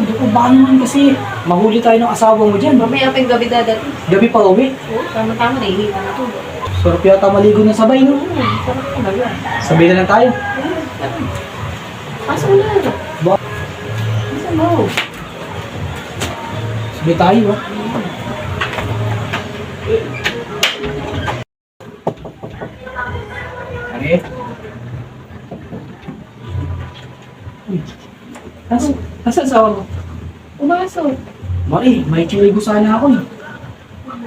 Hindi ko ba naman kasi mahuli tayo ng asawa mo dyan. Mamaya pa yung gabi dadating. Gabi pa uwi. Oo, tama-tama, nahihita na to. Sarap yata maligo na sabay, no? Sarap talaga. Sabay na lang tayo. Pasok na. Ba? Isa mo. Sabay tayo, ha? Ano Uy. Nasaan asawa mo? Pumasok. Mari, may chiligo sana ako eh.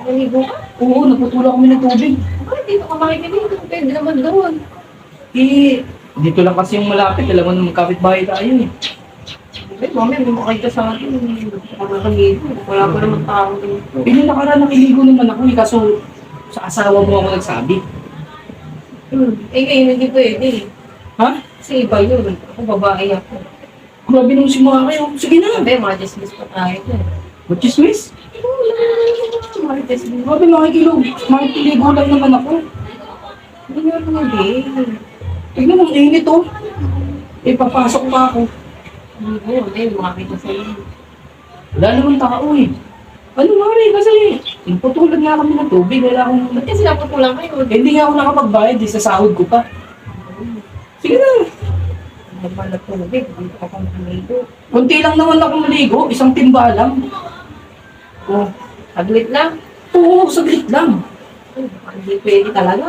Naligo ka? Oo, naputula kami ng tubig. Bakit dito ka makikinig? Pwede naman doon. Eh, dito lang kasi yung malapit. Alam mo naman kapitbahay tayo eh. Eh, mamaya may makita sa akin. Nakakaligo. Wala pa naman tao dito. Eh, nung nakaraan nakiligo naman ako eh. Kaso sa asawa mo ako nagsabi. Eh, ngayon hindi pwede. Ha? Kasi iba yun. Ako babae ako. Grabe naman si mga kayo. Sige na. Sabi, mga dismiss pa tayo. Machismis? Mga dismiss. Grabe makikiligo lang naman ako. Hindi nga pwede. Tignan mo, ang init oh. Eh, papasok pa ako. Hindi mo, hindi makakita sa'yo. Wala naman tao eh. Ano mari, kasi putulan nga kami ng tubig. Wala akong... Ba't kasi naputulang kayo? Eh, hindi nga ako nakapagbayad eh, sa sahod ko pa. Sige na. Naman na tubig, dito ka pang naligo. Kunti lang naman ako maligo, isang timba lang. Oh, Saglit lang. oo, saglit lang. Hindi pwede talaga.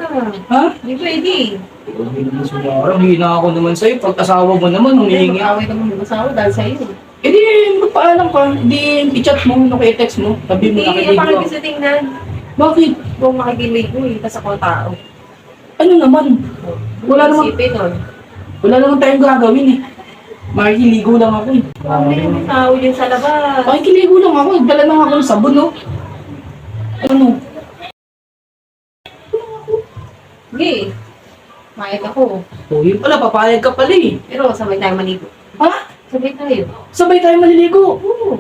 Ha? Hindi pwede. Hindi naman sumara, hina ako naman sa'yo. Pag asawa mo naman, humihingi. Mag-away ka mong mag-asawa dahil sa'yo. Eh di, magpaalam ka. Di, i-chat mo, i-text mo. Sabi mo Hindi, nakiligo bakit ako. kasi tingnan? Bakit? Kung makikiligo eh, tas ako tao. Ano naman? Wala naman, Isipin nun. wala naman tayong gagawin eh. Makikiligo lang ako eh. May mga tao yun sa labas. Makikiligo lang ako, nagdala lang ako ng sabon no. Ano? Sige. Mayag ako. Oh, yun pala, papayag ka pala eh. Pero sabay tayo maligo. Ha? Sabay tayo. Sabay tayo maliligo. Oo.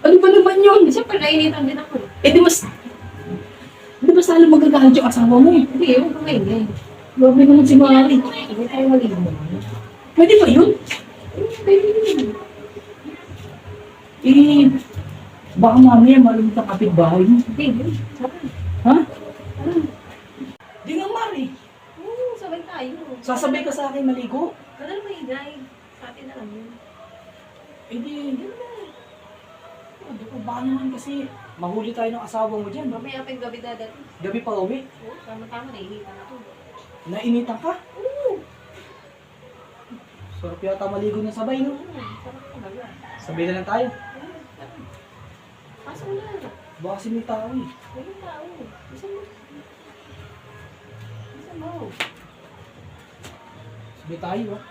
Ano ba naman yun? Siyempre nainitan din ako. Eh di mas lalo magagalit yung asawa mo eh. Hindi, huwag ko ngayon. Grabe naman si Mari. Sabay tayo maligo. Pwede ba yun? Pwede yun. Eh, baka mamaya malamit ang kapitbahay mo. Hindi, yun. Sabay. Ha? Di nga Mari. Oo, sabay tayo. Sasabay ka sa akin maligo. Kadal maingay. Sa atin na lang yun. Eh di, ano ko ba naman kasi mahuli tayo ng asawa mo dyan. Mamaya pa yung gabi dadating. Gabi pa uwi. Oo, tama-tama, nahihita na to. Nainitan ka. Oo. Sarap yata maligo na sabay, no? Sarap talaga. Sabay na lang tayo. Pasok na. Baka kasi may tao eh. Walang tao. Isa mo. Isa mo. Sabay tayo, ah.